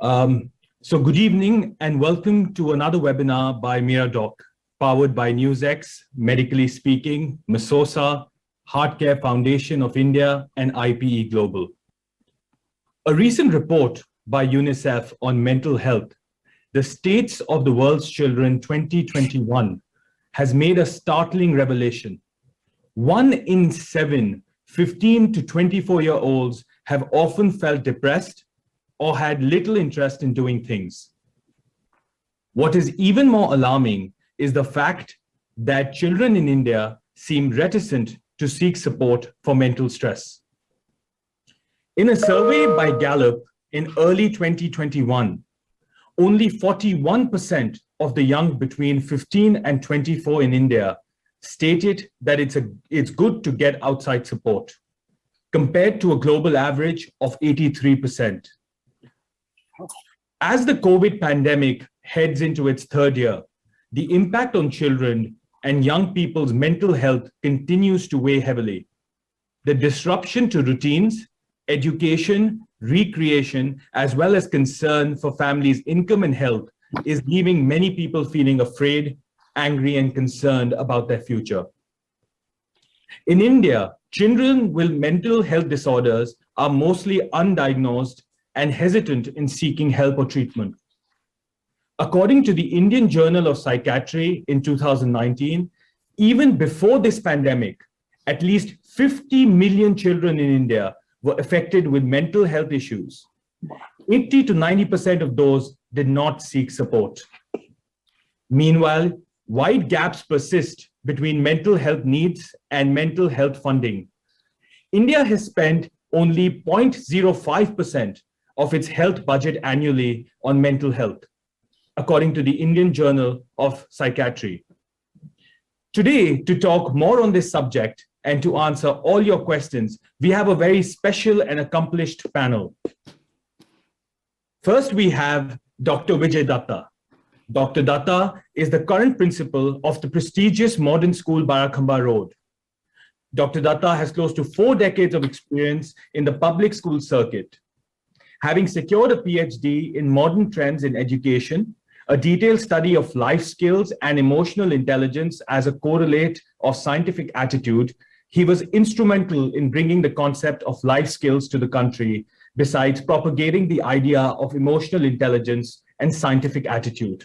So good evening and welcome to another webinar by MiraDoc, powered by NewsX, Medically Speaking, Masosa, Heartcare Foundation of India, and IPE Global. A recent report by UNICEF on mental health, the States of the World's Children 2021, has made a startling revelation. 1 in 7 15 to 24-year-olds have often felt depressed or had little interest in doing things. What is even more alarming is the fact that children in India seem reticent to seek support for mental stress. In a survey by Gallup in early 2021, only 41% of the young between 15 and 24 in India stated that it's good to get outside support, compared to a global average of 83%. As the COVID pandemic heads into its third year, the impact on children and young people's mental health continues to weigh heavily. The disruption to routines, education, recreation, as well as concern for families' income and health is leaving many people feeling afraid, angry, and concerned about their future. In India, children with mental health disorders are mostly undiagnosed and hesitant in seeking help or treatment. According to the Indian Journal of Psychiatry in 2019, even before this pandemic, at least 50 million children in India were affected with mental health issues. 80 to 90% of those did not seek support. Meanwhile, wide gaps persist between mental health needs and mental health funding. India has spent only 0.05% of its health budget annually on mental health, according to the Indian Journal of Psychiatry. Today, to talk more on this subject and to answer all your questions, we have a very special and accomplished panel. First, we have Dr. Vijay Datta. Dr. Datta is the current principal of the prestigious modern school Barakhamba Road. Dr. Datta has close to 4 decades of experience in the public school circuit. Having secured a PhD in modern trends in education, a detailed study of life skills and emotional intelligence as a correlate of scientific attitude, he was instrumental in bringing the concept of life skills to the country, besides propagating the idea of emotional intelligence and scientific attitude.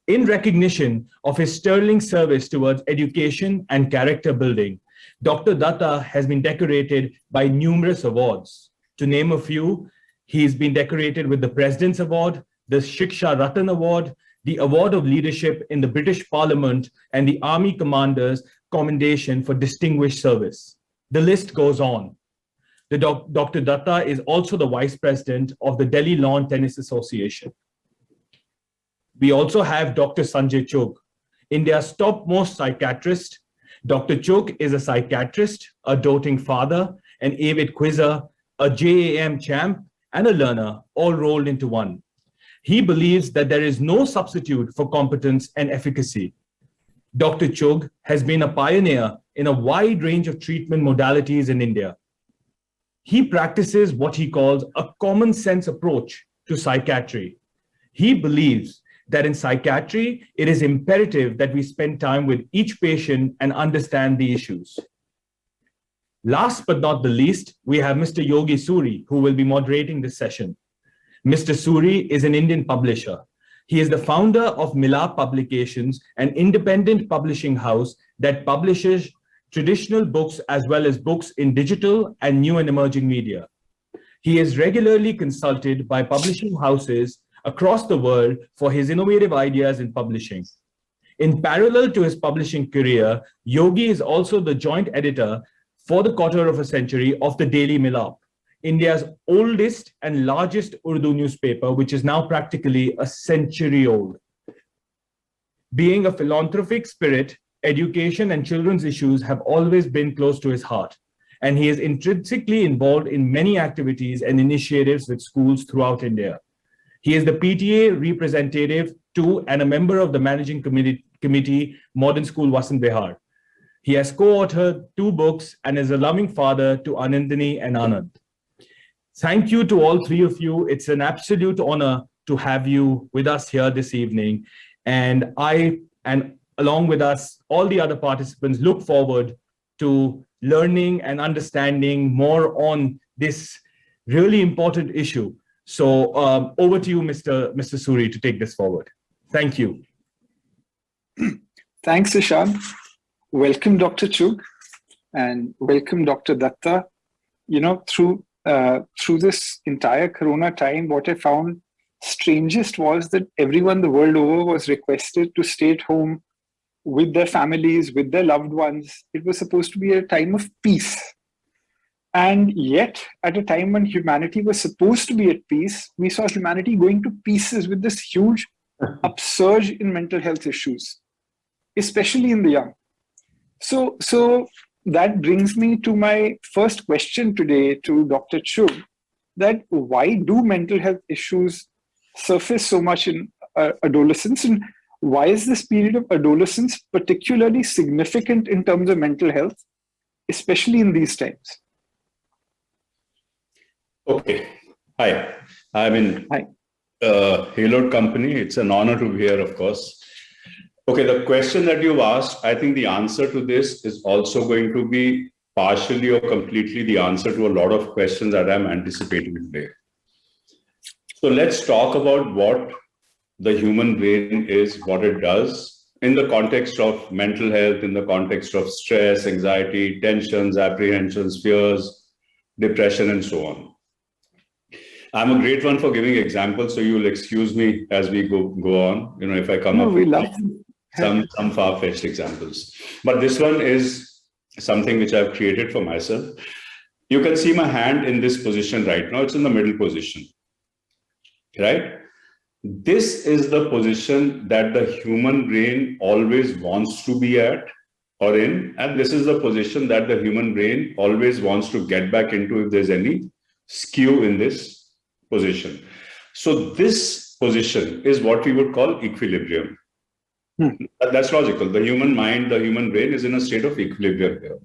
In recognition of his sterling service towards education and character building, Dr. Datta has been decorated by numerous awards. To name a few, he's been decorated with the President's Award, the Shiksha Ratan Award, the Award of Leadership in the British Parliament, and the Army Commander's Commendation for Distinguished Service. The list goes on. Dr. Datta is also the Vice President of the Delhi Lawn Tennis Association. We also have Dr. Sanjay Chugh, India's topmost psychiatrist. Dr. Chugh is a psychiatrist, a doting father, an avid quizzer, a JAM champ, and a learner, all rolled into one. He believes that there is no substitute for competence and efficacy. Dr. Chugh has been a pioneer in a wide range of treatment modalities in India. He practices what he calls a common sense approach to psychiatry. He believes that in psychiatry, it is imperative that we spend time with each patient and understand the issues. Last but not the least, we have Mr. Yogi Suri, who will be moderating this session. Mr. Suri is an Indian publisher. He is the founder of Milap Publications, an independent publishing house that publishes traditional books as well as books in digital and new and emerging media. He is regularly consulted by publishing houses across the world for his innovative ideas in publishing. In parallel to his publishing career, Yogi is also the joint editor for the quarter of a century of the Daily Milap, India's oldest and largest Urdu newspaper, which is now practically a century old. Being a philanthropic spirit, education and children's issues have always been close to his heart, and he is intrinsically involved in many activities and initiatives with schools throughout India. He is the PTA representative to and a member of the managing committee Modern School Vasant Vihar. He has co-authored 2 books and is a loving father to Anandini and Anand. Thank you to all three of you. It's an absolute honor to have you with us here this evening. And and along with us, all the other participants look forward to learning and understanding more on this really important issue. So over to you, Mr. Suri, to take this forward. Thank you. Thanks, Ishan. Welcome, Dr. Chugh, and welcome, Dr. Datta. You know, through this entire Corona time, what I found strangest was that everyone the world over was requested to stay at home with their families, with their loved ones. It was supposed to be a time of peace. And yet, at a time when humanity was supposed to be at peace, we saw humanity going to pieces with this huge upsurge in mental health issues, especially in the young. So that brings me to my first question today to Dr. Chugh, that why do mental health issues surface so much in adolescence, and why is this period of adolescence particularly significant in terms of mental health, especially in these times? Okay. Hi. I'm in Haloed company. It's an honor to be here, of course. Okay, the question that you've asked, I think the answer to this is also going to be partially or completely the answer to a lot of questions that I'm anticipating today. So let's talk about what the human brain is, what it does in the context of mental health, in the context of stress, anxiety, tensions, apprehensions, fears, depression, and so on. I'm a great one for giving examples, so you will excuse me as we go on. You know, if I come up with some far-fetched examples. But this one is something which I've created for myself. You can see my hand in this position right now. It's in the middle position, right? This is the position that the human brain always wants to be at or in, and this is the position that the human brain always wants to get back into if there's any skew in this position. So this position is what we would call equilibrium. That's logical. The human mind, the human brain is in a state of equilibrium here.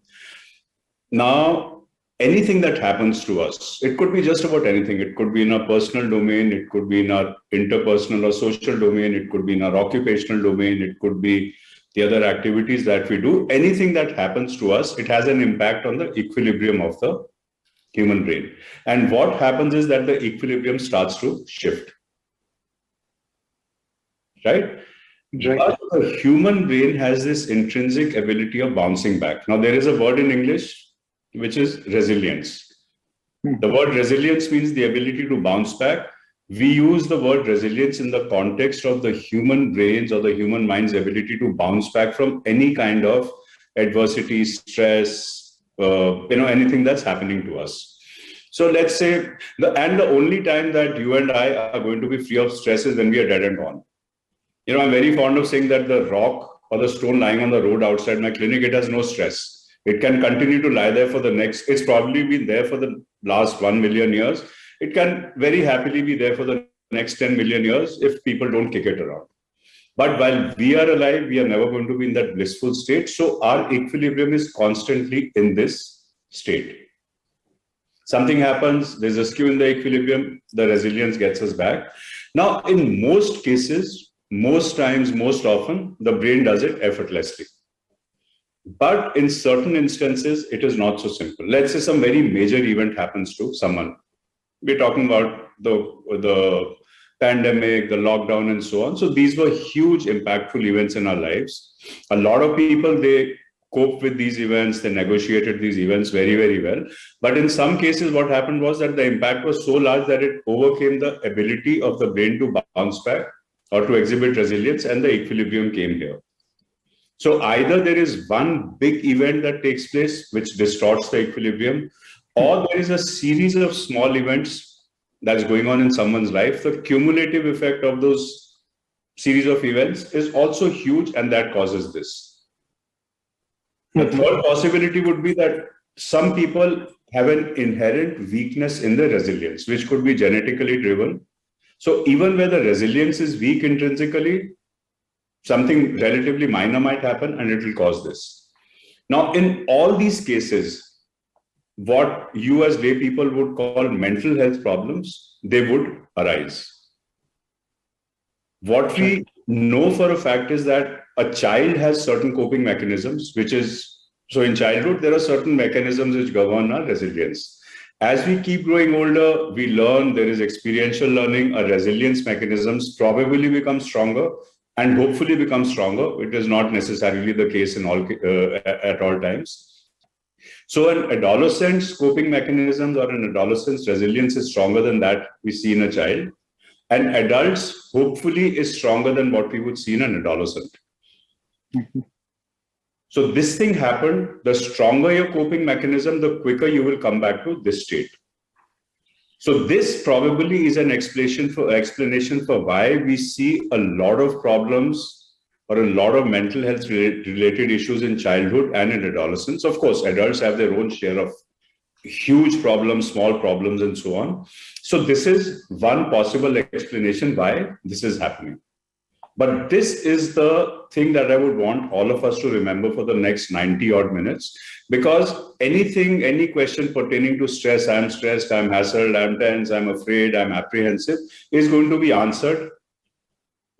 Now, anything that happens to us, it could be just about anything. It could be in our personal domain, it could be in our interpersonal or social domain, it could be in our occupational domain, it could be the other activities that we do. Anything that happens to us, it has an impact on the equilibrium of the human brain. And what happens is that the equilibrium starts to shift. Right? But the human brain has this intrinsic ability of bouncing back. Now, there is a word in English which is resilience. The word resilience means the ability to bounce back. We use the word resilience in the context of the human brain's or the human mind's ability to bounce back from any kind of adversity, stress, anything that's happening to us. So let's say, the only time that you and I are going to be free of stress is when we are dead and gone. You know, I'm very fond of saying that the rock or the stone lying on the road outside my clinic, it has no stress. It can continue to lie there for it's probably been there for the last 1 million years. It can very happily be there for the next 10 million years if people don't kick it around. But while we are alive, we are never going to be in that blissful state. So our equilibrium is constantly in this state. Something happens, there's a skew in the equilibrium, the resilience gets us back. Now, in most cases, most times, most often, the brain does it effortlessly. But in certain instances, it is not so simple. Let's say some very major event happens to someone. We're talking about the pandemic, the lockdown, and so on. So these were huge, impactful events in our lives. A lot of people, they coped with these events, they negotiated these events very, very well. But in some cases, what happened was that the impact was so large that it overcame the ability of the brain to bounce back or to exhibit resilience, and the equilibrium came here. So either there is one big event that takes place which distorts the equilibrium, or there is a series of small events that's going on in someone's life. The cumulative effect of those series of events is also huge, and that causes this. The third possibility would be that some people have an inherent weakness in their resilience, which could be genetically driven. So even where the resilience is weak intrinsically, something relatively minor might happen and it will cause this. Now, in all these cases, what you as lay people would call mental health problems, they would arise. What we know for a fact is that a child has certain coping mechanisms, which is, so in childhood, there are certain mechanisms which govern our resilience. As we keep growing older, we learn, there is experiential learning, our resilience mechanisms probably become stronger and hopefully become stronger. It is not necessarily the case in all at all times. So an adolescent's coping mechanisms or an adolescent's resilience is stronger than that we see in a child. And adults, hopefully, is stronger than what we would see in an adolescent. So this thing happened, the stronger your coping mechanism, the quicker you will come back to this state. So this probably is an explanation for why we see a lot of problems or a lot of mental health related issues in childhood and in adolescence. Of course, adults have their own share of huge problems, small problems, and so on. So this is one possible explanation why this is happening. But this is the thing that I would want all of us to remember for the next 90 odd minutes, because any question pertaining to stress, I'm stressed, I'm hassled, I'm tense, I'm afraid, I'm apprehensive, is going to be answered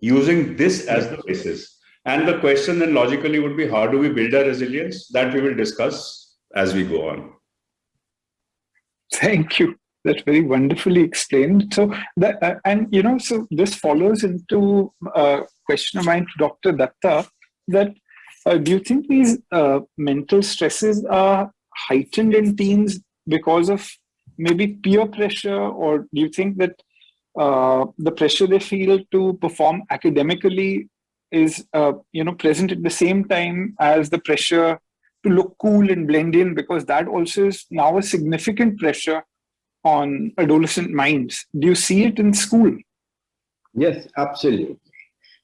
using this as the basis. And the question then logically would be, how do we build our resilience? That we will discuss as we go on. Thank you. That's very wonderfully explained. So that, so this follows into a question of mine to Dr. Datta, that do you think these mental stresses are heightened in teens because of maybe peer pressure, or do you think that the pressure they feel to perform academically is present at the same time as the pressure to look cool and blend in, because that also is now a significant pressure on adolescent minds? Do you see it in school? Yes, absolutely.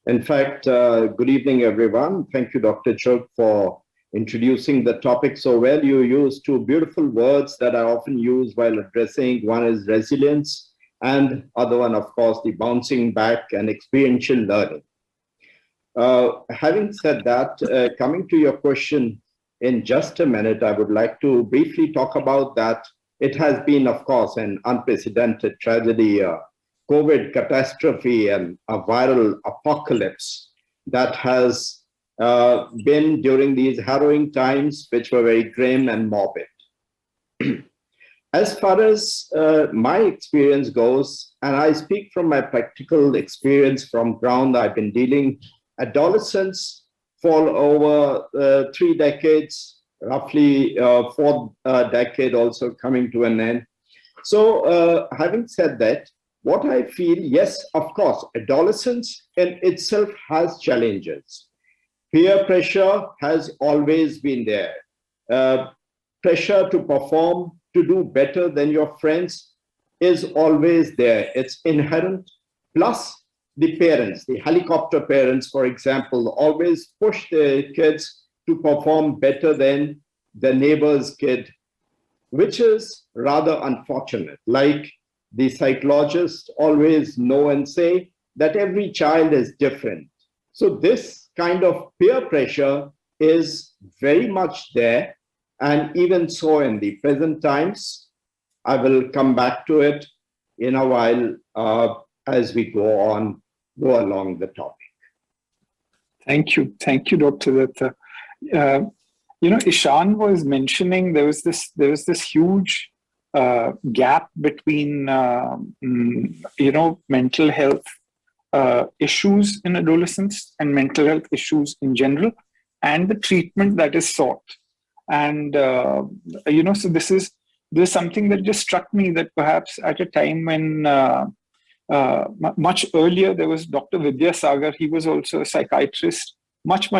In fact, good evening, everyone. Thank you, Dr. Chugh, for introducing the topic so well. You used two beautiful words that I often use while addressing. One is resilience, and other one, of course, the bouncing back and experiential learning. Having said that, coming to your question in just a minute, I would like to briefly talk about that. It has been, of course, an unprecedented tragedy, a COVID catastrophe, and a viral apocalypse that has been during these harrowing times, which were very grim and morbid. As far as my experience goes, and I speak from my practical experience from ground, I've been dealing, adolescents fall over 3 decades, roughly 4th decade also coming to an end. So having said that, what I feel, yes, of course, adolescence in itself has challenges. Peer pressure has always been there. Pressure to perform, to do better than your friends is always there. It's inherent. Plus, the parents, the helicopter parents, for example, always push their kids to perform better than the neighbor's kid, which is rather unfortunate. Like the psychologists always know and say that every child is different. So this kind of peer pressure is very much there. And even so in the present times, I will come back to it in a while as we go along the topic. Thank you, Dr. Datta. Ishan was mentioning there was this huge gap between mental health issues in adolescence and mental health issues in general, and the treatment that is sought. And so this is something that just struck me, that perhaps at a time when much earlier there was Dr. Vidyasagar. He was also a psychiatrist, much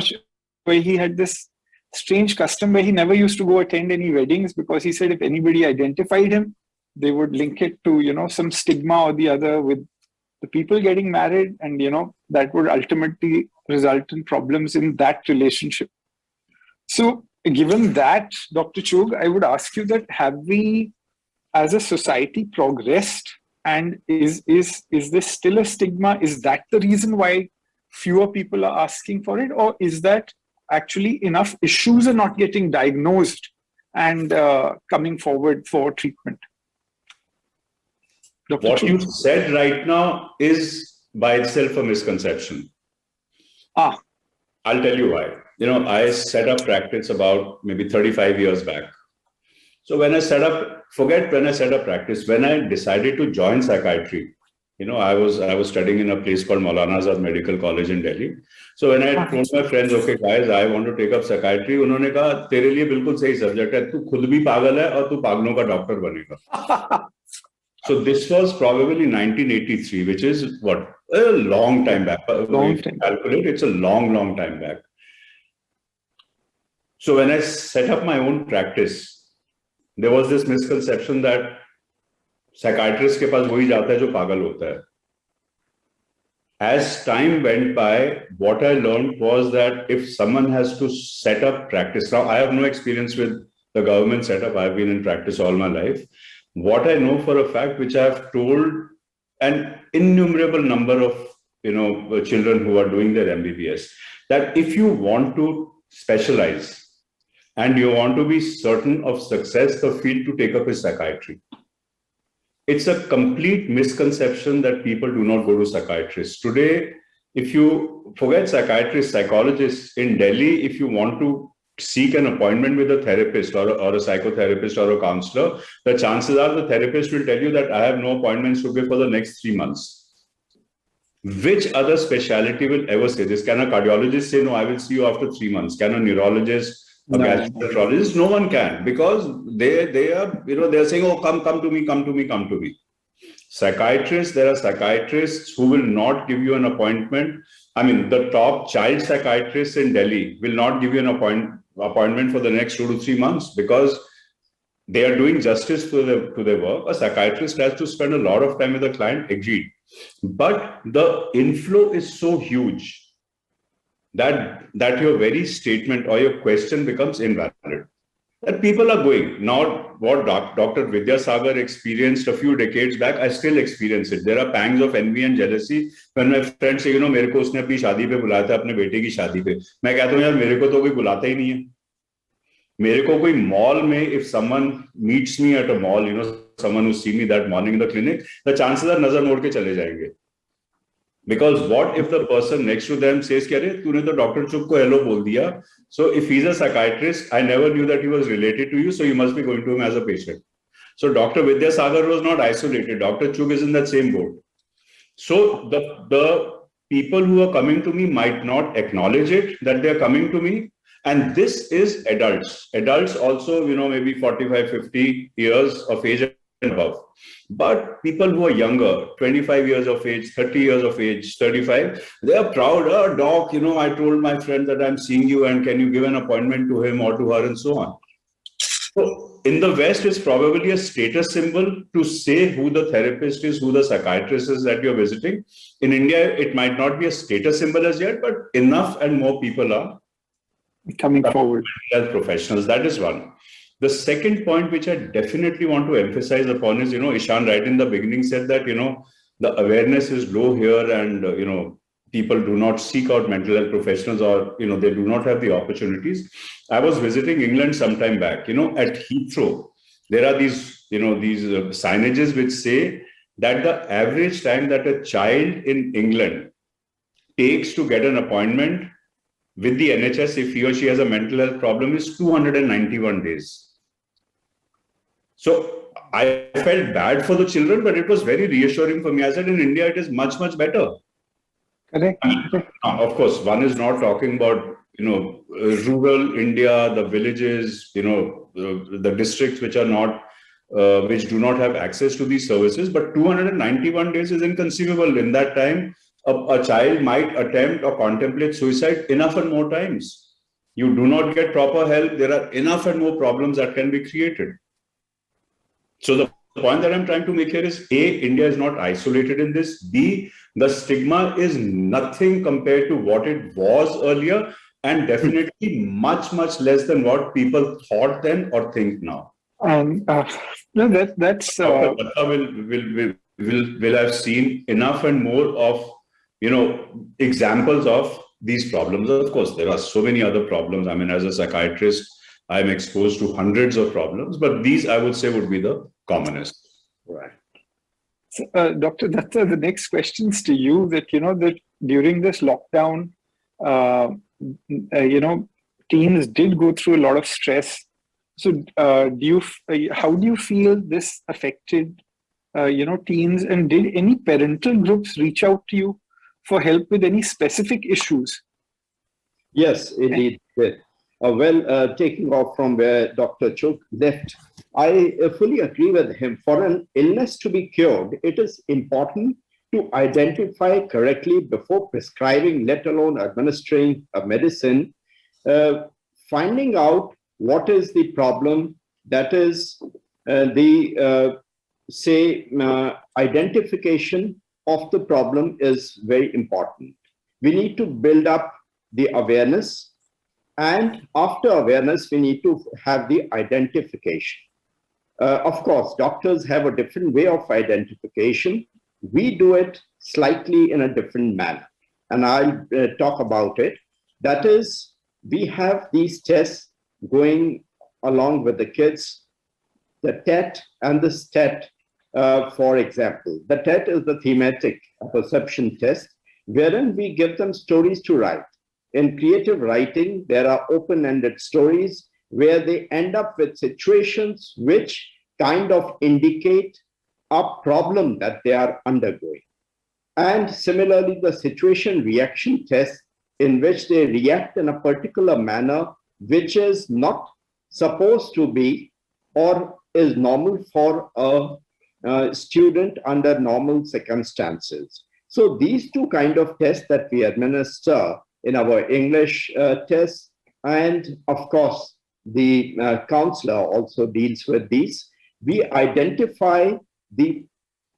where he had this strange custom where he never used to go attend any weddings, because he said if anybody identified him, they would link it to some stigma or the other with the people getting married, and that would ultimately result in problems in that relationship. So given that, Dr. Chugh, I would ask you that, have we as a society progressed, and is this still a stigma? Is that the reason why fewer people are asking for it, or is that actually enough issues are not getting diagnosed and coming forward for treatment? Dr. What Chu? you said right now is by itself a misconception. Ah, I'll tell you why. I set up practice about maybe 35 years back. So when I set up, forget when I set up practice, when I decided to join psychiatry, I was studying in a place called Maulana Azad Medical College in Delhi. So when I told my friends, okay guys, I want to take up psychiatry, उन्होंने कहा तेरे लिए बिल्कुल सही subject है, तू खुद भी पागल है और तू पागलों का डॉक्टर बनेगा. So this was probably 1983, which is what, a long time back. Long If you time. calculate, it's a long, long time back. So when I set up my own practice, there was this misconception that psychiatrist के पास वही जाता है जो पागल होता है. As time went by, what I learned was that if someone has to set up practice, now I have no experience with the government setup. I've been in practice all my life. What I know for a fact, which I've told an innumerable number of children who are doing their MBBS, that if you want to specialize and you want to be certain of success, the field to take up is psychiatry. It's a complete misconception that people do not go to psychiatrists. Today, if you forget psychiatrists, psychologists in Delhi, if you want to seek an appointment with a therapist or a psychotherapist or a counselor, the chances are the therapist will tell you that I have no appointments to give for the next 3 months. Which other specialty will ever say this? Can a cardiologist say, no, I will see you after 3 months? Can a neurologist, a gastroenterologist? No one can, because they are, they're saying, oh, come to me, come to me, come to me. Psychiatrists, there are psychiatrists who will not give you an appointment. I mean, the top child psychiatrists in Delhi will not give you an appointment for the next 2 to 3 months because they are doing justice to their work. A psychiatrist has to spend a lot of time with the client, agreed. But the inflow is so huge that your very statement or your question becomes invalid. That people are going. Now, what Dr. Vidyasagar experienced a few decades back, I still experience it. There are pangs of envy and jealousy when my friends say, मेरे को उसने अपनी शादी पे बुलाया था, अपने बेटे की शादी पे. मैं कहता हूँ यार मेरे को तो कोई बुलाता ही नहीं है. मेरे को कोई mall में, if someone meets me at a mall, someone who see me that morning in the clinic, the chances are नजर मोड़ के चले जाएंगे. Because what if the person next to them says, "Kya तूने तो Dr. Chuk को hello बोल दिया." So if he's a psychiatrist, I never knew that he was related to you, so you must be going to him as a patient. So Dr. Vidyasagar was not isolated. Dr. Chuk is in that same boat. So the people who are coming to me might not acknowledge it, that they are coming to me. And this is adults. Adults also, maybe 45, 50 years of age and above. But people who are younger, 25 years of age, 30 years of age, 35, they are proud. Oh, doc, I told my friend that I'm seeing you and can you give an appointment to him or to her and so on. So in the West, it's probably a status symbol to say who the therapist is, who the psychiatrist is that you're visiting. In India, it might not be a status symbol as yet, but enough and more people are coming forward as professionals. That is one. The second point, which I definitely want to emphasize upon is, Ishan right in the beginning said that, the awareness is low here and, people do not seek out mental health professionals or, they do not have the opportunities. I was visiting England some time back, at Heathrow. There are these, these signages which say that the average time that a child in England takes to get an appointment with the NHS, if he or she has a mental health problem, is 291 days. So I felt bad for the children, but it was very reassuring for me. I said, in India, it is much, much better. Correct. Of course, one is not talking about, rural India, the villages, the districts which are not, which do not have access to these services. But 291 days is inconceivable. In that time, a child might attempt or contemplate suicide enough and more times. You do not get proper help. There are enough and more problems that can be created. So the point that I'm trying to make here is A, India is not isolated in this. B, the stigma is nothing compared to what it was earlier and definitely much, much less than what people thought then or think now. And that's Dr. Datta will have seen enough and more of examples of these problems. Of course, there are so many other problems. I mean, as a psychiatrist, I'm exposed to hundreds of problems, but these I would say would be the commonest. Right. So, Dr. Datta, the next question's to you. That during this lockdown, teens did go through a lot of stress. So, how do you feel this affected, teens? And did any parental groups reach out to you for help with any specific issues? Yes, indeed. Taking off from where Dr. Chuk left, I fully agree with him. For an illness to be cured, it is important to identify correctly before prescribing, let alone administering a medicine, finding out what is the problem, that is identification of the problem is very important. We need to build up the awareness, and after awareness, we need to have the identification. Of course, doctors have a different way of identification. We do it slightly in a different manner, and I'll talk about it. That is, we have these tests going along with the kids, the TET and the STET, for example. The TET is the thematic perception test, wherein we give them stories to write. In creative writing, there are open-ended stories where they end up with situations which kind of indicate a problem that they are undergoing. And similarly, the situation reaction test, in which they react in a particular manner which is not supposed to be or is normal for a student under normal circumstances. So these two kind of tests that we administer in our English tests, and of course, the counselor also deals with these. We identify the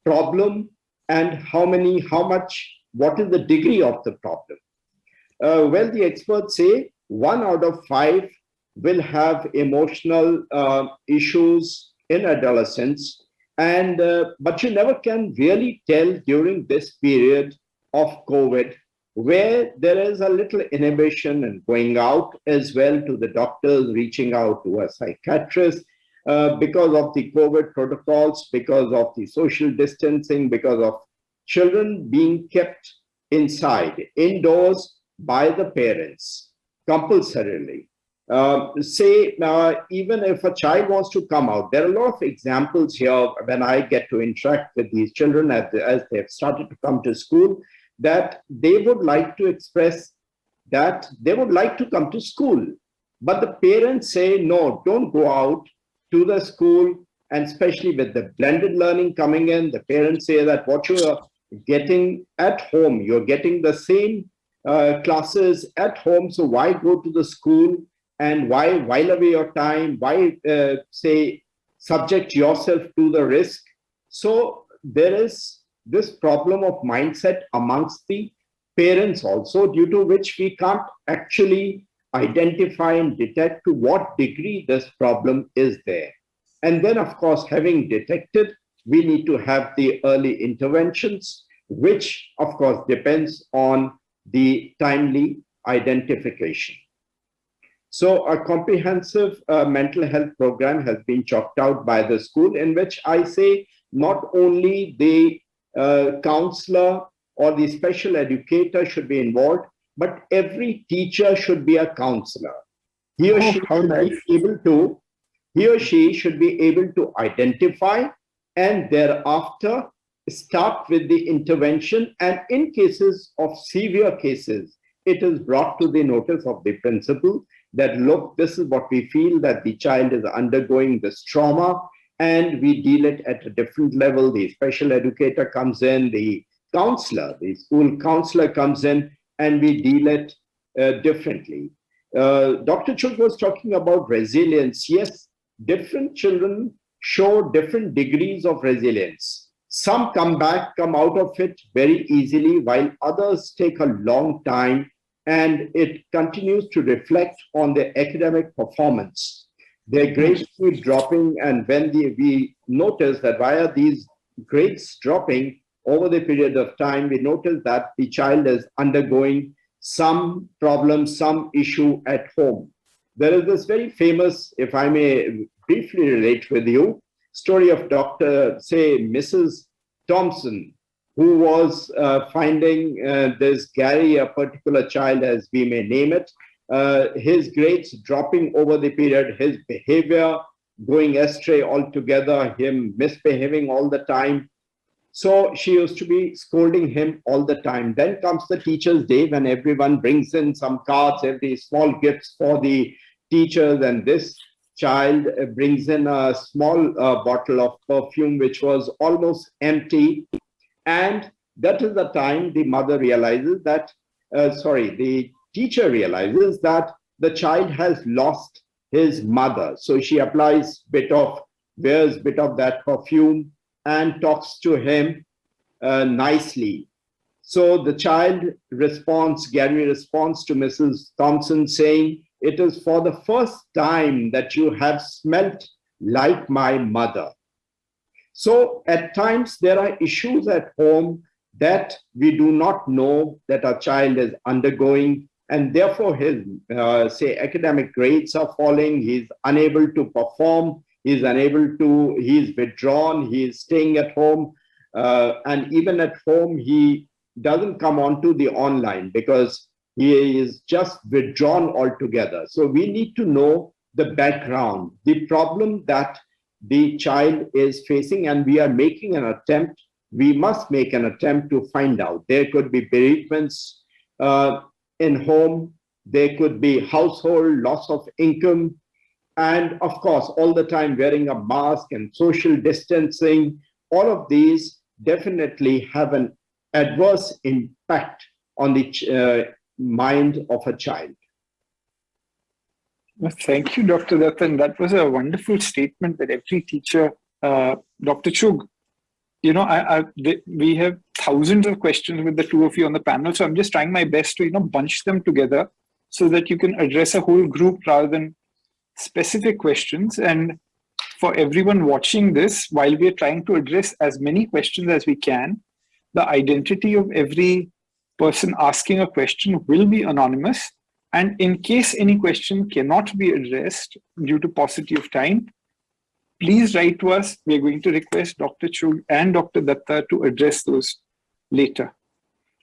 problem and what is the degree of the problem. The experts say 1 out of 5 will have emotional issues in adolescence, but you never can really tell during this period of COVID, where there is a little inhibition and going out as well to the doctors, reaching out to a psychiatrist because of the COVID protocols, because of the social distancing, because of children being kept indoors by the parents compulsorily. Even if a child wants to come out, there are a lot of examples here when I get to interact with these children as they have started to come to school, that they would like to express that they would like to come to school, but the parents say, no, don't go out to the school. And especially with the blended learning coming in, the parents say that what you are getting at home, you're getting the same classes at home, so why go to the school and why while away your time, why subject yourself to the risk? So there is this problem of mindset amongst the parents also, due to which we can't actually identify and detect to what degree this problem is there. And then, of course, having detected, we need to have the early interventions, which, of course, depends on the timely identification. So a comprehensive mental health program has been chalked out by the school, in which I say not only the counselor or the special educator should be involved, but every teacher should be a counselor. He or she should be able to identify and thereafter start with the intervention. And in cases of severe cases, it is brought to the notice of the principal that, look, this is what we feel that the child is undergoing this trauma, and we deal it at a different level. The special educator comes in, the counselor, the school counselor comes in, and we deal it differently. Dr. Chuk was talking about resilience. Yes, different children show different degrees of resilience. Some come out of it very easily, while others take a long time, and it continues to reflect on their academic performance. Their grades keep dropping, and when we notice that why are these grades dropping over the period of time, we notice that the child is undergoing some problem, some issue at home. There is this very famous, if I may briefly relate with you, story of Dr. say Mrs. Thompson, who was finding this Gary, a particular child, as we may name it, his grades dropping over the period, his behavior going astray altogether, him misbehaving all the time. So she used to be scolding him all the time. Then comes the teacher's day when everyone brings in some cards, every small gifts for the teachers, and this child brings in a small bottle of perfume which was almost empty. And that is the time the mother realizes that, the teacher realizes that the child has lost his mother. So she wears bit of that perfume and talks to him nicely. So the child Gary responds to Mrs. Thompson saying, "It is for the first time that you have smelt like my mother." So at times there are issues at home that we do not know that our child is undergoing, and therefore his academic grades are falling, he's unable to perform, he's withdrawn, he's staying at home, and even at home he doesn't come onto the online because he is just withdrawn altogether. So we need to know the background, the problem that the child is facing, and we must make an attempt to find out. There could be bereavements in home, there could be household loss of income, and of course, all the time wearing a mask and social distancing. All of these definitely have an adverse impact on the mind of a child. Well, thank you, Dr. Dattan. That was a wonderful statement that every teacher, Dr. Chugh, we have thousands of questions with the two of you on the panel. So I'm just trying my best to, bunch them together so that you can address a whole group rather than specific questions. And for everyone watching this, while we are trying to address as many questions as we can, the identity of every person asking a question will be anonymous. And in case any question cannot be addressed due to paucity of time, please write to us. We're going to request Dr. Chugh and Dr. Datta to address those later.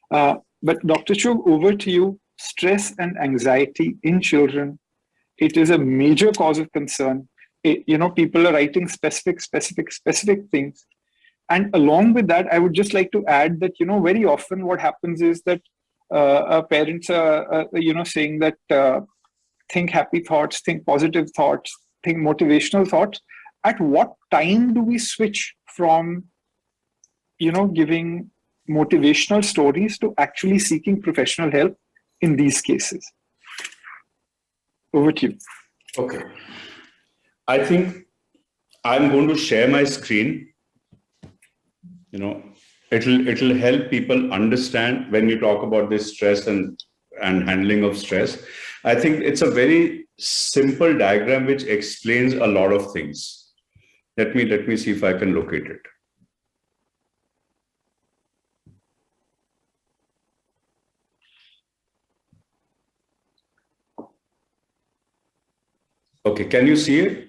But Dr. Chugh, over to you. Stress and anxiety in children. It is a major cause of concern. People are writing specific things. And along with that, I would just like to add that, very often what happens is that parents are, saying that think happy thoughts, think positive thoughts, think motivational thoughts. At what time do we switch from, giving motivational stories to actually seeking professional help in these cases? Over to you. Okay. I think I'm going to share my screen. It'll help people understand when we talk about this stress and handling of stress. I think it's a very simple diagram which explains a lot of things. Let me see if I can locate it. Okay, can you see it?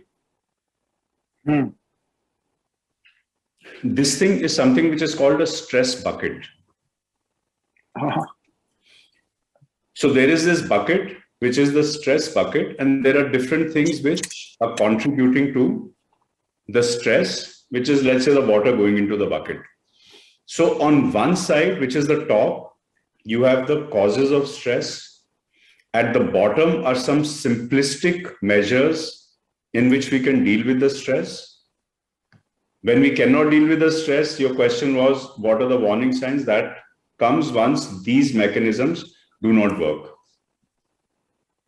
This thing is something which is called a stress bucket. So there is this bucket, which is the stress bucket, and there are different things which are contributing to the stress, which is, let's say, the water going into the bucket. So on one side, which is the top, you have the causes of stress. At the bottom are some simplistic measures in which we can deal with the stress. When we cannot deal with the stress, your question was, what are the warning signs? That comes once these mechanisms do not work.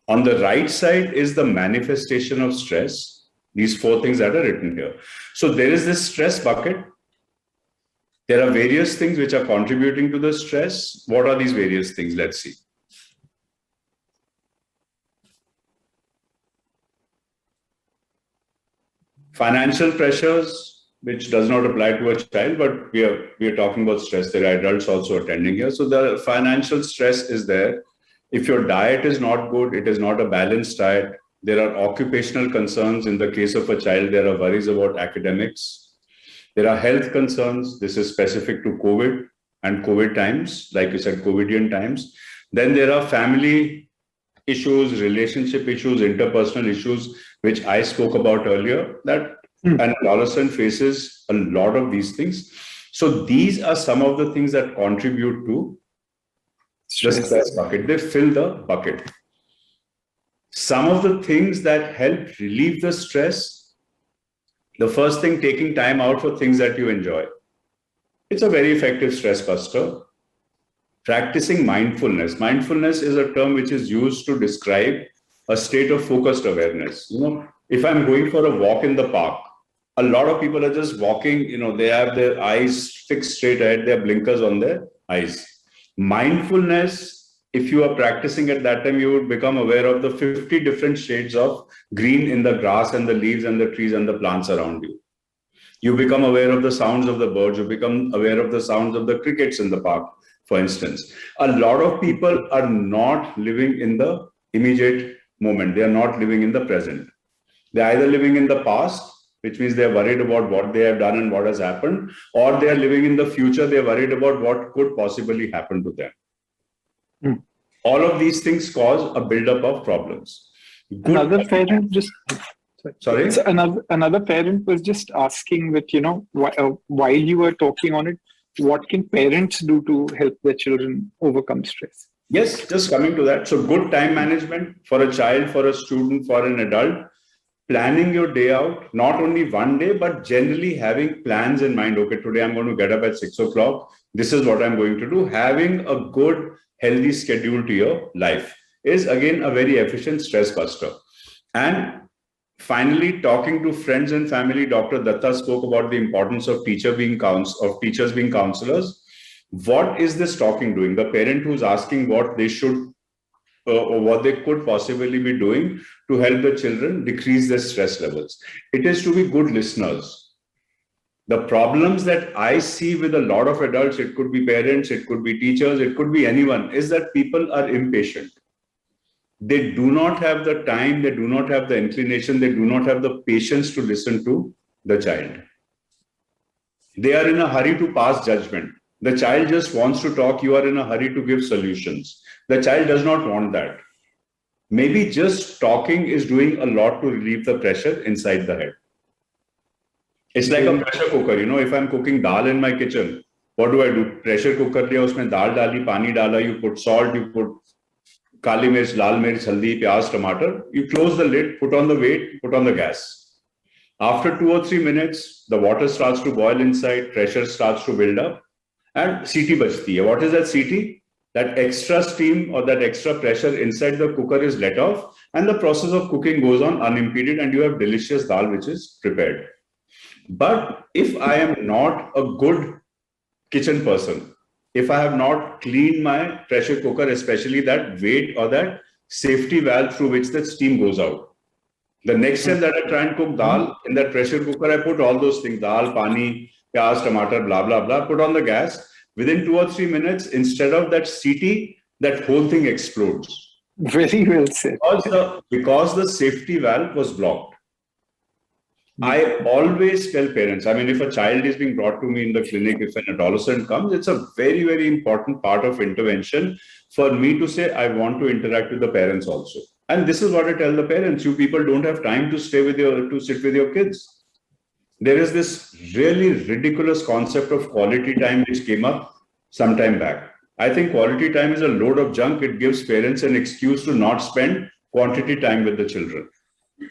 On the right side is the manifestation of stress. These four things that are written here. So there is this stress bucket. There are various things which are contributing to the stress. What are these various things? Let's see. Financial pressures, which does not apply to a child, but we are talking about stress. There are adults also attending here. So the financial stress is there. If your diet is not good, it is not a balanced diet, There are occupational concerns. In the case of a child, there are worries about academics. There are health concerns. This is specific to COVID and COVID times, like you said, COVIDian times. Then there are family issues, relationship issues, interpersonal issues, which I spoke about earlier, that an adolescent faces a lot of these things. So these are some of the things that contribute to the stress bucket. They fill the bucket. Some of the things that help relieve the stress, the first thing, taking time out for things that you enjoy. It's a very effective stress buster. Practicing mindfulness. Mindfulness is a term which is used to describe a state of focused awareness. If I'm going for a walk in the park, a lot of people are just walking, they have their eyes fixed straight ahead, they have blinkers on their eyes. Mindfulness, if you are practicing at that time, you would become aware of the 50 different shades of green in the grass and the leaves and the trees and the plants around you. You become aware of the sounds of the birds, you become aware of the sounds of the crickets in the park, for instance. A lot of people are not living in the immediate moment. They are not living in the present. They're either living in the past, which means they're worried about what they have done and what has happened, or they are living in the future, they're worried about what could possibly happen to them. All of these things cause a buildup of problems. Another parent just... Sorry? So another parent was just asking that, while you were talking on it, what can parents do to help their children overcome stress? Yes, just coming to that. So good time management for a child, for a student, for an adult. Planning your day out, not only one day, but generally having plans in mind. Okay, today I'm going to get up at 6 o'clock. This is what I'm going to do. Having a good, healthy schedule to your life is, again, a very efficient stress buster. And finally, talking to friends and family. Dr. Datta spoke about the importance of teachers being counselors. What is this talking doing? The parent who's asking what they should or what they could possibly be doing to help the children decrease their stress levels. It is to be good listeners. The problems that I see with a lot of adults, it could be parents, it could be teachers, it could be anyone, is that people are impatient. They do not have the time, they do not have the inclination, they do not have the patience to listen to the child. They are in a hurry to pass judgment. The child just wants to talk, you are in a hurry to give solutions. The child does not want that. Maybe just talking is doing a lot to relieve the pressure inside the head. It's like a pressure cooker. If I'm cooking dal in my kitchen, what do? Pressure cooker liya, usme dal dali, pani dala, you put salt, you put kali mirch, lal mirch, haldi, pyaz, tomato. You close the lid, put on the weight, put on the gas. After 2 or 3 minutes, the water starts to boil inside, pressure starts to build up, and CT bajti hai. What is that CT? That extra steam or that extra pressure inside the cooker is let off, and the process of cooking goes on unimpeded, and you have delicious dal which is prepared. But if I am not a good kitchen person, if I have not cleaned my pressure cooker, especially that weight or that safety valve through which the steam goes out, the next time that I try and cook dal in that pressure cooker, I put all those things, dal, pani, pyaz, tomato, blah, blah, blah, put on the gas. Within 2 or 3 minutes, instead of that CT, that whole thing explodes. Very well said. Because the safety valve was blocked. I always tell parents, if a child is being brought to me in the clinic, if an adolescent comes, it's a very, very important part of intervention for me to say, I want to interact with the parents also. And this is what I tell the parents, you people don't have time to sit with your kids. There is this really ridiculous concept of quality time which came up some time back. I think quality time is a load of junk. It gives parents an excuse to not spend quantity time with the children. You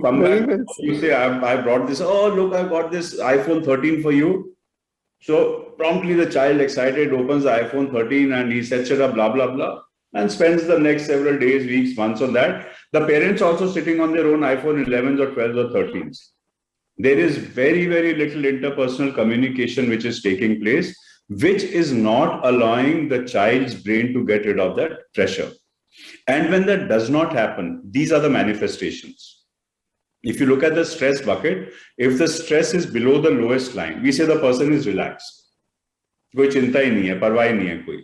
come back, you say, I brought this. Oh, look, I got this iPhone 13 for you. So promptly the child, excited, opens the iPhone 13 and he sets it up, blah, blah, blah, and spends the next several days, weeks, months on that. The parents also sitting on their own iPhone 11s or 12s or 13s. There is very, very little interpersonal communication which is taking place, which is not allowing the child's brain to get rid of that pressure. And when that does not happen, these are the manifestations. If you look at the stress bucket, if the stress is below the lowest line, we say the person is relaxed. Koi chinta hi nahi hai, parwah hi nahi hai koi.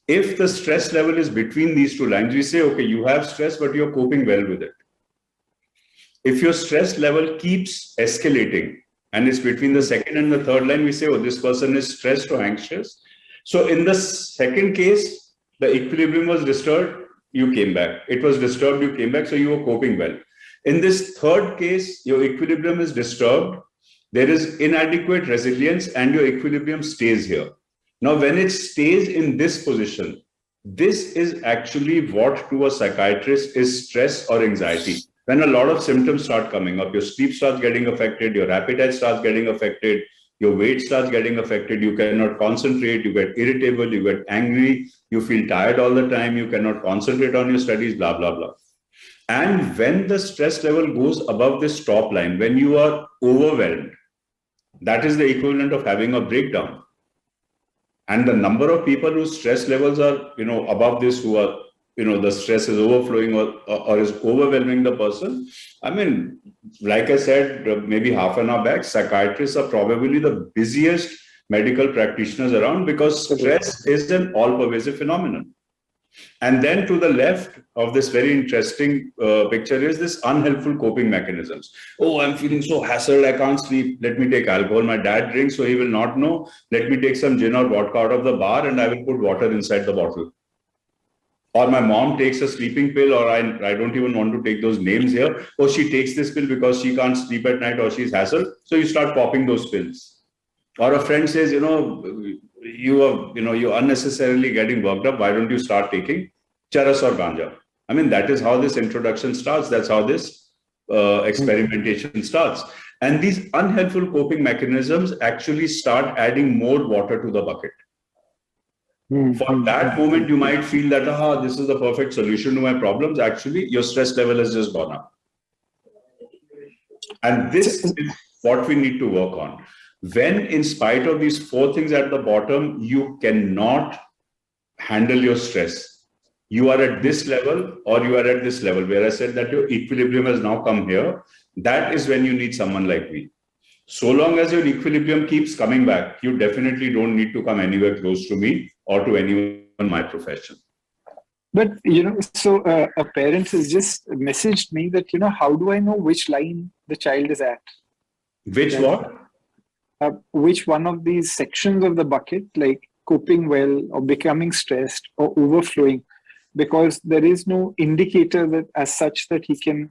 If the stress level is between these two lines, we say, okay, you have stress, but you're coping well with it. If your stress level keeps escalating and it's between the second and the third line, we say, oh, this person is stressed or anxious. So in the second case, the equilibrium was disturbed, you came back. It was disturbed, you came back, so you were coping well. In this third case, your equilibrium is disturbed, there is inadequate resilience, and your equilibrium stays here. Now, when it stays in this position, this is actually what to a psychiatrist is stress or anxiety. When a lot of symptoms start coming up, your sleep starts getting affected, your appetite starts getting affected, your weight starts getting affected, you cannot concentrate, you get irritable, you get angry, you feel tired all the time, you cannot concentrate on your studies, blah, blah, blah. And when the stress level goes above this top line, when you are overwhelmed, that is the equivalent of having a breakdown. And the number of people whose stress levels are, above this, who are, the stress is overflowing or is overwhelming the person. I mean, like I said, maybe half an hour back, psychiatrists are probably the busiest medical practitioners around because stress is an all-pervasive phenomenon. And then to the left of this very interesting picture is this unhelpful coping mechanisms. Oh, I'm feeling so hassled, I can't sleep. Let me take alcohol. My dad drinks, so he will not know. Let me take some gin or vodka out of the bar and I will put water inside the bottle. Or my mom takes a sleeping pill, or I don't even want to take those names here. Or she takes this pill because she can't sleep at night or she's hassled. So you start popping those pills. Or a friend says, you're unnecessarily getting worked up. Why don't you start taking charas or ganja? I mean, that is how this introduction starts. That's how this experimentation starts. And these unhelpful coping mechanisms actually start adding more water to the bucket. For that moment, you might feel that, this is the perfect solution to my problems. Actually, your stress level has just gone up. And this is what we need to work on. When, in spite of these four things at the bottom, you cannot handle your stress, you are at this level or you are at this level, where I said that your equilibrium has now come here, that is when you need someone like me. So long as your equilibrium keeps coming back, you definitely don't need to come anywhere close to me or to anyone in my profession. But, so a parent has just messaged me that, how do I know which line the child is at? Which what? Which one of these sections of the bucket, like coping well or becoming stressed or overflowing, because there is no indicator that as such that he can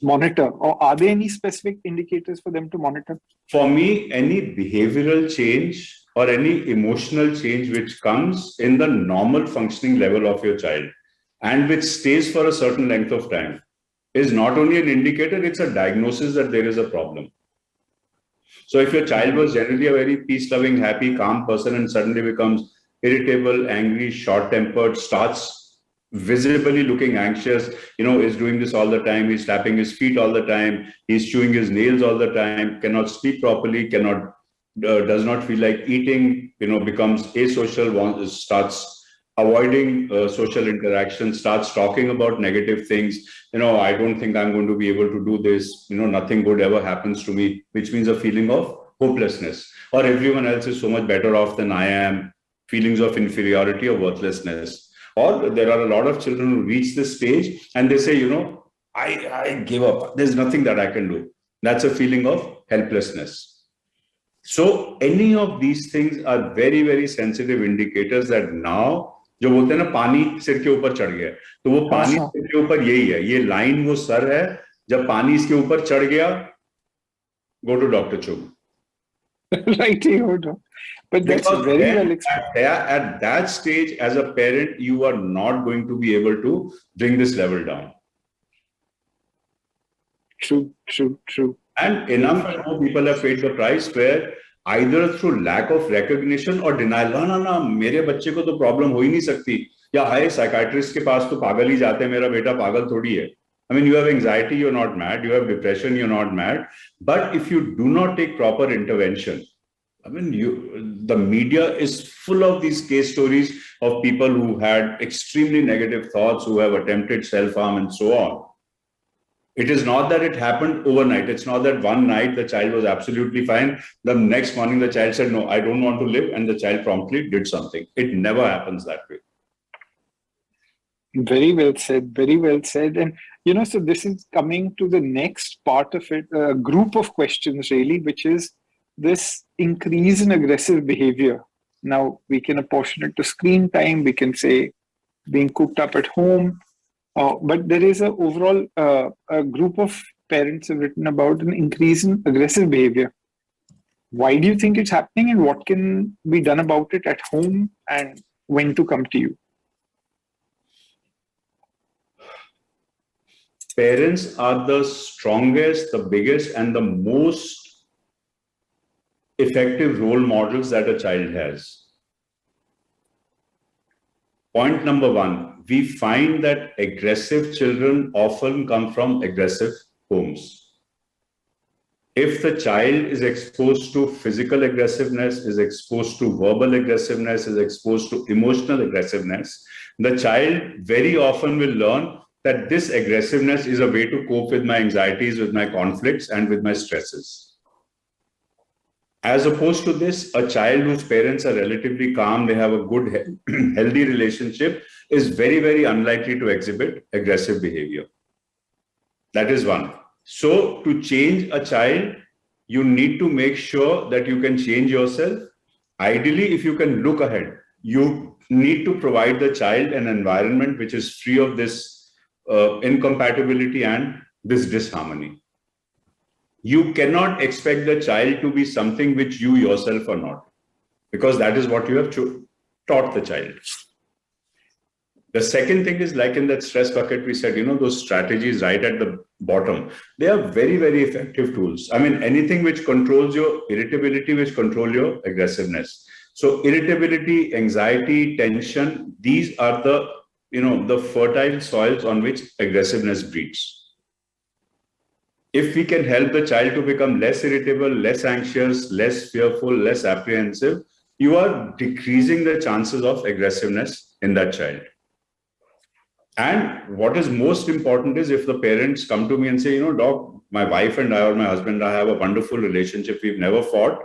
monitor. Or are there any specific indicators for them to monitor? For me, any behavioral change or any emotional change which comes in the normal functioning level of your child and which stays for a certain length of time is not only an indicator, it's a diagnosis that there is a problem. So if your child was generally a very peace-loving, happy, calm person and suddenly becomes irritable, angry, short-tempered, starts visibly looking anxious, is doing this all the time, he's slapping his feet all the time, he's chewing his nails all the time, cannot sleep properly, does not feel like eating, becomes asocial, starts avoiding social interaction, starts talking about negative things, I don't think I'm going to be able to do this, nothing good ever happens to me, which means a feeling of hopelessness, or everyone else is so much better off than I am, feelings of inferiority or worthlessness. Or there are a lot of children who reach this stage and they say, I give up. There's nothing that I can do. That's a feeling of helplessness. So any of these things are very, very sensitive indicators that now, जो बोलते हैं ना पानी सिर के ऊपर चढ़ गया, तो वो पानी सिर के ऊपर यही है, ये लाइन वो सर है, जब पानी इसके ऊपर चढ़ गया, go to Dr. Chug. Right, but that's because very well explained. At that stage, as a parent, you are not going to be able to bring this level down. True. And enough I know people have paid the price where either through lack of recognition or denial, no, मेरे बच्चे को तो problem हो ही नहीं सकती, या हाय psychiatrist के पास तो पागल ही जाते हैं, मेरा बेटा पागल थोड़ी है. I mean, you have anxiety, you're not mad. You have depression, you're not mad. But if you do not take proper intervention, I mean, the media is full of these case stories of people who had extremely negative thoughts, who have attempted self-harm and so on. It is not that it happened overnight. It's not that one night the child was absolutely fine. The next morning the child said, no, I don't want to live. And the child promptly did something. It never happens that way. Very well said. Very well said. And, so this is coming to the next part of it, a group of questions really, which is this increase in aggressive behavior. Now, we can apportion it to screen time. We can say being cooped up at home. But there is a overall a group of parents have written about an increase in aggressive behavior. Why do you think it's happening, and what can be done about it at home, and when to come to you? Parents are the strongest, the biggest, and the most effective role models that a child has. Point number one, we find that aggressive children often come from aggressive homes. If the child is exposed to physical aggressiveness, is exposed to verbal aggressiveness, is exposed to emotional aggressiveness, the child very often will learn that this aggressiveness is a way to cope with my anxieties, with my conflicts, and with my stresses. As opposed to this, a child whose parents are relatively calm, they have a good, healthy relationship, is very, very unlikely to exhibit aggressive behavior. That is one. So to change a child, you need to make sure that you can change yourself. Ideally, if you can look ahead, you need to provide the child an environment which is free of this incompatibility and this disharmony. You cannot expect the child to be something which you yourself are not, because that is what you have taught the child. The second thing is, like in that stress bucket, we said, those strategies right at the bottom, they are very, very effective tools. I mean, anything which controls your irritability, which control your aggressiveness. So irritability, anxiety, tension, these are the fertile soils on which aggressiveness breeds. If we can help the child to become less irritable, less anxious, less fearful, less apprehensive, you are decreasing the chances of aggressiveness in that child. And what is most important is if the parents come to me and say, doc, my wife and I or my husband, I have a wonderful relationship, we've never fought,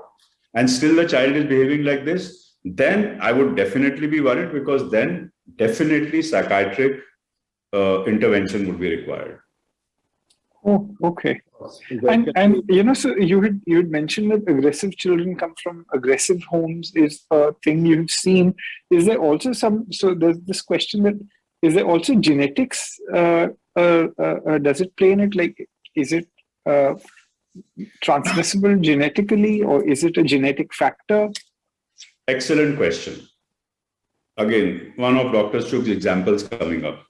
and still the child is behaving like this, then I would definitely be worried, because then definitely psychiatric intervention would be required. Oh, okay. And so you had mentioned that aggressive children come from aggressive homes is a thing you've seen. Is there also so there's this question that, is there also genetics? Does it play in it? Like, is it transmissible genetically, or is it a genetic factor? Excellent question. Again, one of Dr. Chug's examples coming up.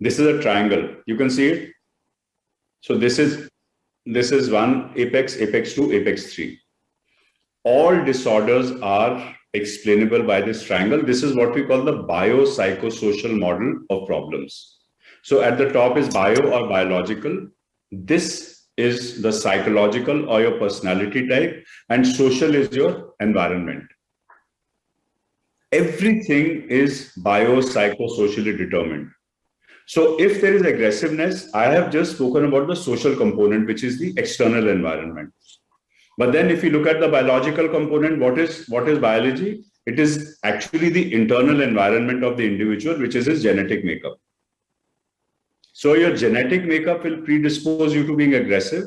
This is a triangle. You can see it. So this is one apex, apex 2, apex 3. All disorders are explainable by this triangle. This is what we call the biopsychosocial model of problems. So at the top is bio or biological. This is the psychological or your personality type, and social is your environment. Everything is biopsychosocially determined. So if there is aggressiveness, I have just spoken about the social component, which is the external environment. But then if you look at the biological component, what is biology? It is actually the internal environment of the individual, which is his genetic makeup. So your genetic makeup will predispose you to being aggressive.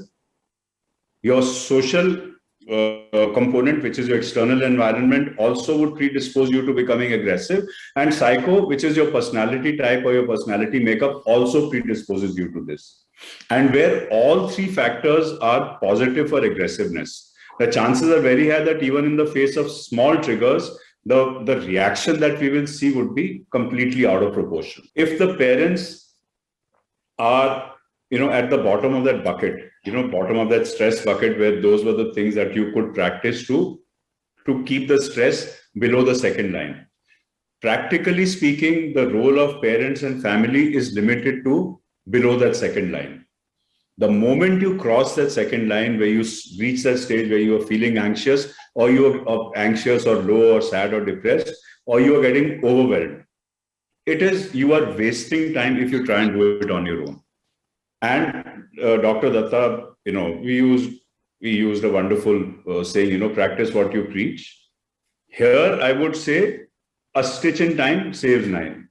Your social component, which is your external environment, also would predispose you to becoming aggressive. And psycho, which is your personality type or your personality makeup, also predisposes you to this. And where all three factors are positive for aggressiveness, the chances are very high that even in the face of small triggers, the reaction that we will see would be completely out of proportion. If the parents are at the bottom of that bucket, bottom of that stress bucket, where those were the things that you could practice to keep the stress below the second line. Practically speaking, the role of parents and family is limited to below that second line. The moment you cross that second line, where you reach that stage where you are feeling anxious, or you are anxious or low or sad or depressed, or you are getting overwhelmed, you are wasting time if you try and do it on your own. And Dr. Datta, we used a wonderful saying, practice what you preach. Here, I would say, a stitch in time saves 9.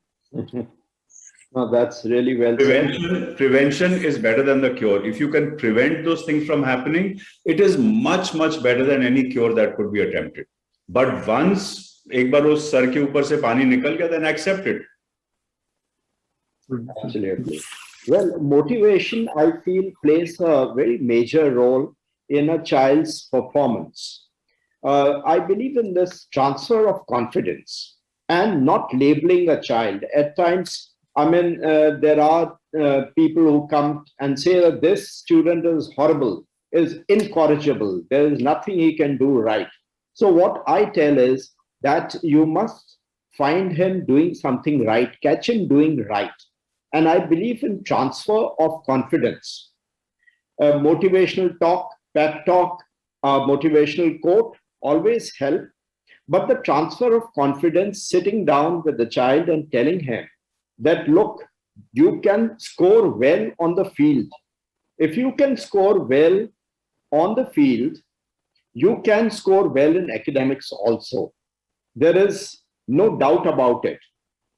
No, that's really well said. Prevention is better than the cure. If you can prevent those things from happening, it is much, much better than any cure that could be attempted. But once एक बार उस sir के ऊपर से पानी निकल गया, then accept it. Absolutely. Well, motivation, I feel, plays a very major role in a child's performance. I believe in this transfer of confidence and not labeling a child. At times, I mean, there are people who come and say that this student is horrible, is incorrigible, there is nothing he can do right. So what I tell is that you must find him doing something right, catch him doing right. And I believe in transfer of confidence. Motivational talk, pep talk, motivational quote always help. But the transfer of confidence, sitting down with the child and telling him that, look, you can score well on the field. If you can score well on the field, you can score well in academics also. There is no doubt about it.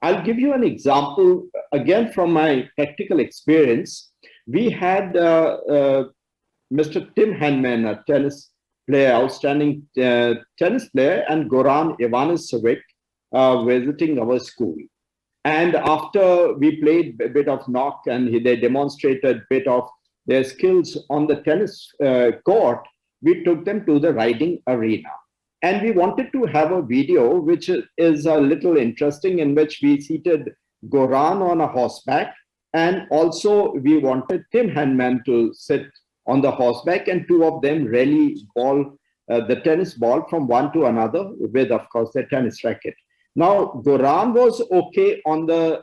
I'll give you an example, again, from my practical experience. We had Mr. Tim Henman, a tennis player, outstanding tennis player, and Goran Ivanisevic visiting our school. And after we played a bit of knock and they demonstrated a bit of their skills on the tennis court, we took them to the riding arena. And we wanted to have a video which is a little interesting, in which we seated Goran on a horseback, and also we wanted Tim Henman to sit on the horseback, and two of them rally the tennis ball from one to another with, of course, their tennis racket. Now, Goran was okay on the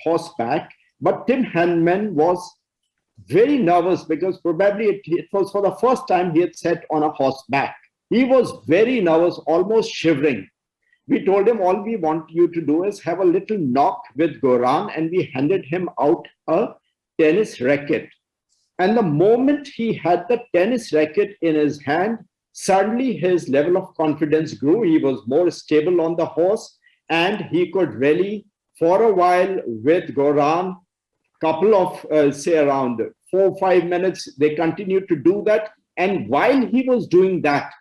horseback, but Tim Henman was very nervous because probably it was for the first time he had sat on a horseback. He was very nervous, almost shivering. We told him, all we want you to do is have a little knock with Goran, and we handed him out a tennis racket. And the moment he had the tennis racket in his hand, suddenly his level of confidence grew. He was more stable on the horse, and he could rally for a while with Goran. Couple of, say, around 4 or 5 minutes, they continued to do that. And while he was doing that,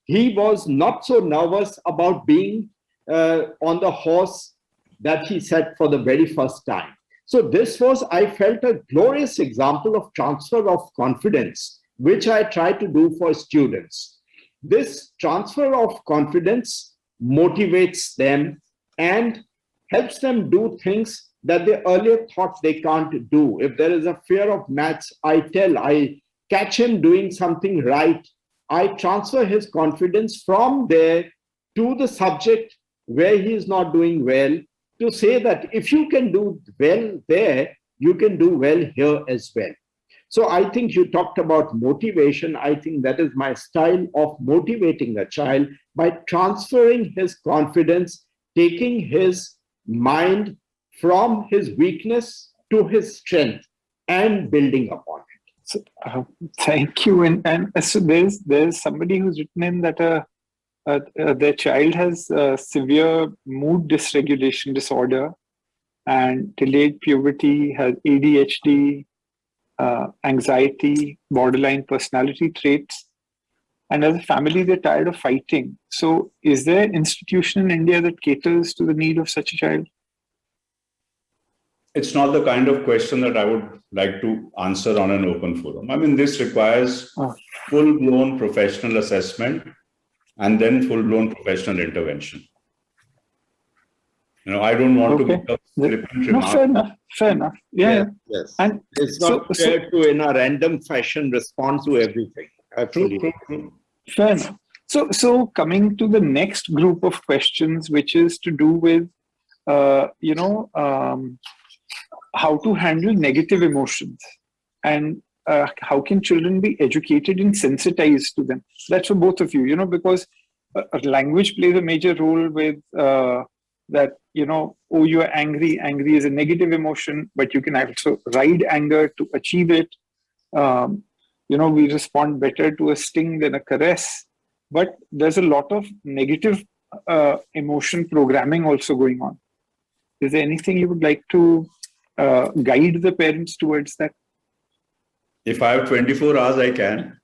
he was not so nervous about being on the horse that he sat for the very first time. So this was, I felt, a glorious example of transfer of confidence, which I try to do for students. This transfer of confidence motivates them and helps them do things that they earlier thought they can't do. If there is a fear of maths, I catch him doing something right. I transfer his confidence from there to the subject where he is not doing well, to say that if you can do well there, you can do well here as well. So I think you talked about motivation. I think that is my style of motivating a child, by transferring his confidence, taking his mind from his weakness to his strength and building upon it. So, thank you. And so there's somebody who's written in that their child has severe mood dysregulation disorder and delayed puberty, has ADHD, anxiety, borderline personality traits. And as a family, they're tired of fighting. So is there an institution in India that caters to the need of such a child? It's not the kind of question that I would like to answer on an open forum. I mean, this requires full-blown professional assessment and then full-blown professional intervention. I don't want to make a flippant remark. Fair enough. Yeah. Yes. And it's not fair to, in a random fashion, respond to everything. Absolutely. True. Fair enough. So coming to the next group of questions, which is to do with, how to handle negative emotions, and how can children be educated and sensitized to them? That's for both of you, because language plays a major role with that, oh, you are angry. Angry is a negative emotion, but you can also ride anger to achieve it. We respond better to a sting than a caress. But there's a lot of negative emotion programming also going on. Is there anything you would like to guide the parents towards that? If I have 24 hours, I can.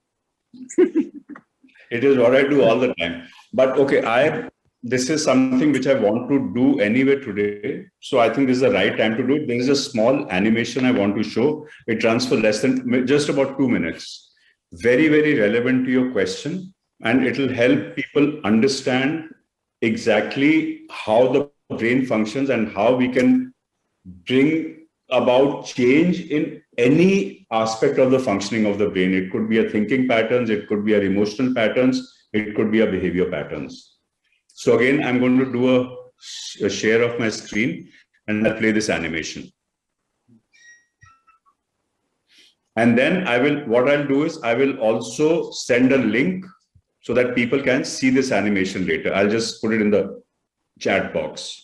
It is what I do all the time. But okay, this is something which I want to do anyway today. So I think this is the right time to do it. There is a small animation I want to show. It runs for less than just about 2 minutes. Very, very relevant to your question. And it will help people understand exactly how the brain functions and how we can bring about change in any aspect of the functioning of the brain. It could be a thinking patterns, it could be our emotional patterns, it could be our behavior patterns. So again, I'm going to do a share of my screen and I'll play this animation. And then what I'll do is I will also send a link so that people can see this animation later. I'll just put it in the chat box.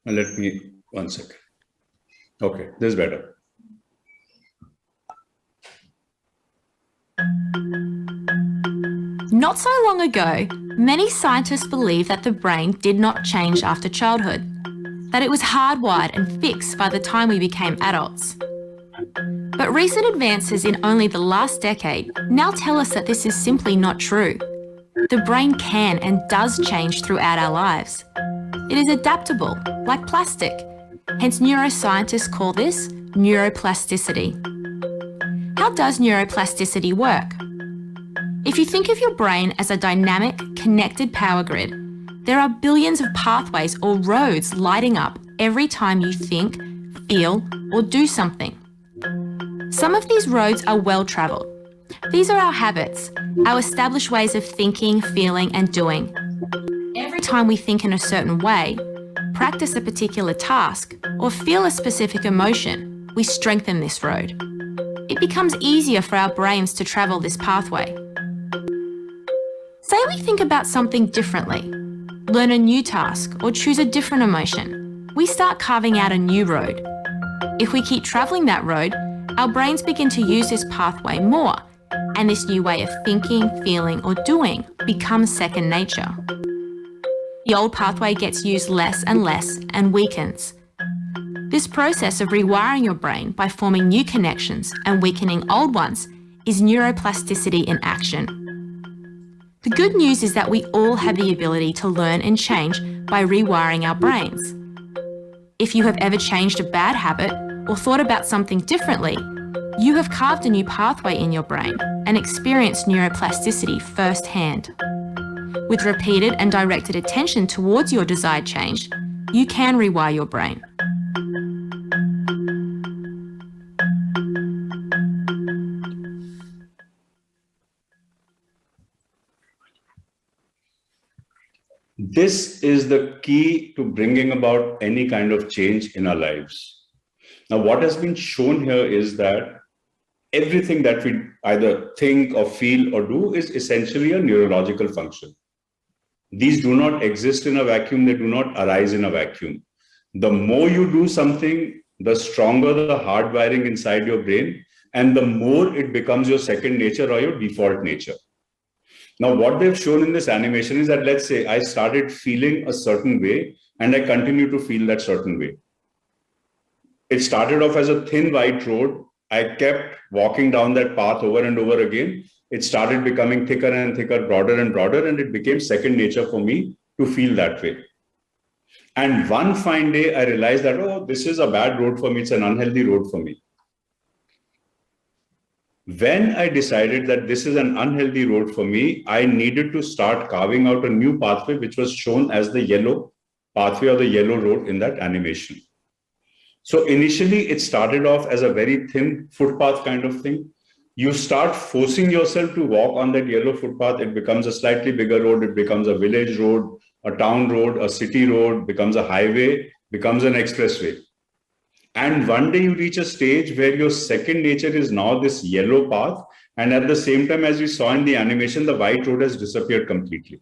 Let me, 1 second. Okay, this is better. Not so long ago, many scientists believed that the brain did not change after childhood, that it was hardwired and fixed by the time we became adults. But recent advances in only the last decade now tell us that this is simply not true. The brain can and does change throughout our lives. It is adaptable, like plastic. Hence, neuroscientists call this neuroplasticity. How does neuroplasticity work? If you think of your brain as a dynamic, connected power grid, there are billions of pathways or roads lighting up every time you think, feel, or do something. Some of these roads are well-travelled. These are our habits, our established ways of thinking, feeling, and doing. Every time we think in a certain way, practice a particular task, or feel a specific emotion, we strengthen this road. It becomes easier for our brains to travel this pathway. Say we think about something differently, learn a new task, or choose a different emotion. We start carving out a new road. If we keep travelling that road, our brains begin to use this pathway more, and this new way of thinking, feeling, or doing becomes second nature. The old pathway gets used less and weakens. This process of rewiring your brain by forming new connections and weakening old ones is neuroplasticity in action. The good news is that we all have the ability to learn and change by rewiring our brains. If you have ever changed a bad habit or thought about something differently, you have carved a new pathway in your brain and experienced neuroplasticity firsthand. With repeated and directed attention towards your desired change, you can rewire your brain. This is the key to bringing about any kind of change in our lives. Now, what has been shown here is that everything that we either think or feel or do is essentially a neurological function. These do not exist in a vacuum. They do not arise in a vacuum. The more you do something, the stronger the hardwiring inside your brain, and the more it becomes your second nature or your default nature. Now, what they've shown in this animation is that, let's say I started feeling a certain way and I continue to feel that certain way. It started off as a thin white road. I kept walking down that path over and over again. It started becoming thicker and thicker, broader and broader, and it became second nature for me to feel that way. And one fine day, I realized that, oh, this is a bad road for me. It's an unhealthy road for me. When I decided that this is an unhealthy road for me, I needed to start carving out a new pathway, which was shown as the yellow pathway or the yellow road in that animation. So initially, it started off as a very thin footpath kind of thing. You start forcing yourself to walk on that yellow footpath. It becomes a slightly bigger road. It becomes a village road, a town road, a city road, becomes a highway, becomes an expressway. And one day you reach a stage where your second nature is now this yellow path. And at the same time, as we saw in the animation, the white road has disappeared completely.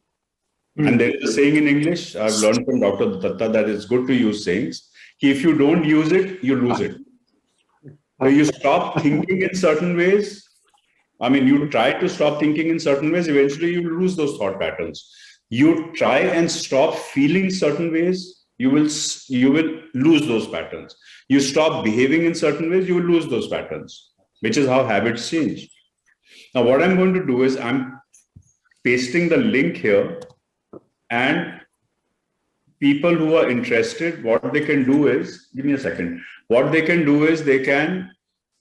And there is a saying in English, I've learned from Dr. Datta that it's good to use sayings. If you don't use it, you lose it. So you stop thinking in certain ways. I mean, you try to stop thinking in certain ways, eventually you lose those thought patterns. You try and stop feeling certain ways, you will lose those patterns. You stop behaving in certain ways, you will lose those patterns, which is how habits change. Now, what I'm going to do is I'm pasting the link here, and people who are interested, what they can do is, give me a second. What they can do is they can,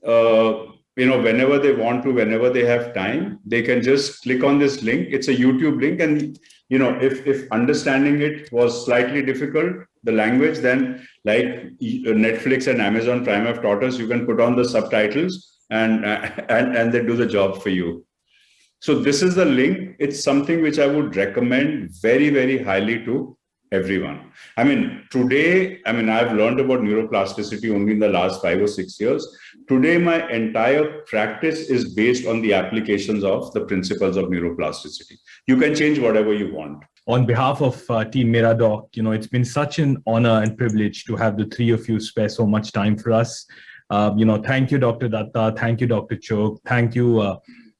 whenever they want to, whenever they have time, they can just click on this link. It's a YouTube link. And, if understanding it was slightly difficult, the language, then like Netflix and Amazon Prime have taught us, you can put on the subtitles and they do the job for you. So this is the link. It's something which I would recommend very, very highly to everyone. I mean, today, I've learned about neuroplasticity only in the last 5 or 6 years. Today, my entire practice is based on the applications of the principles of neuroplasticity. You can change whatever you want. On behalf of Team Miradoc, it's been such an honor and privilege to have the three of you spare so much time for us. Thank you, Dr. Datta. Thank you, Dr. Chok. Thank you,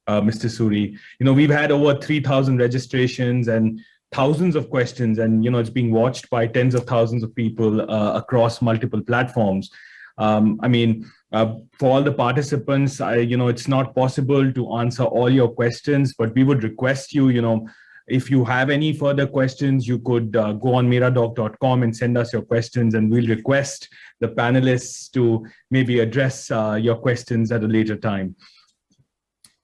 Mr. Suri. We've had over 3,000 registrations and thousands of questions, and it's being watched by tens of thousands of people across multiple platforms. For all the participants, it's not possible to answer all your questions, but we would request you, if you have any further questions, you could go on miradoc.com and send us your questions, and we'll request the panelists to maybe address your questions at a later time.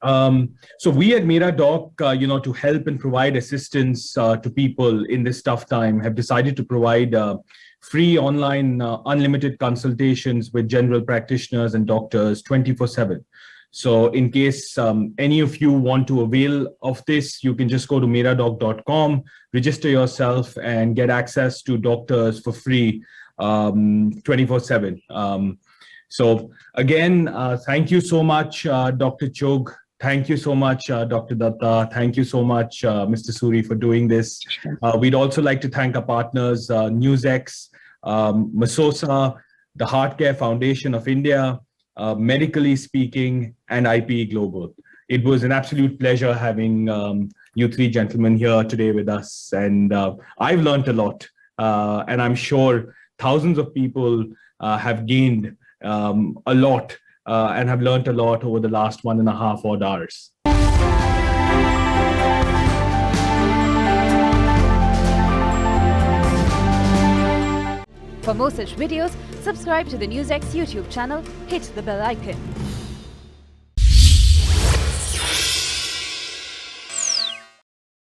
So we at Miradoc, to help and provide assistance to people in this tough time, have decided to provide free online unlimited consultations with general practitioners and doctors 24/7. So in case any of you want to avail of this, you can just go to miradoc.com, register yourself, and get access to doctors for free 24/7. So again, thank you so much, Dr. Chog. Thank you so much, Dr. Datta. Thank you so much, Mr. Suri, for doing this. We'd also like to thank our partners, NewsX, Masosa, the Heart Care Foundation of India, Medically Speaking, and IPE Global. It was an absolute pleasure having you three gentlemen here today with us. And I've learned a lot. And I'm sure thousands of people have gained a lot and have learned a lot over the last 1.5 odd hours. For more such videos, subscribe to the NewsX YouTube channel, hit the bell icon.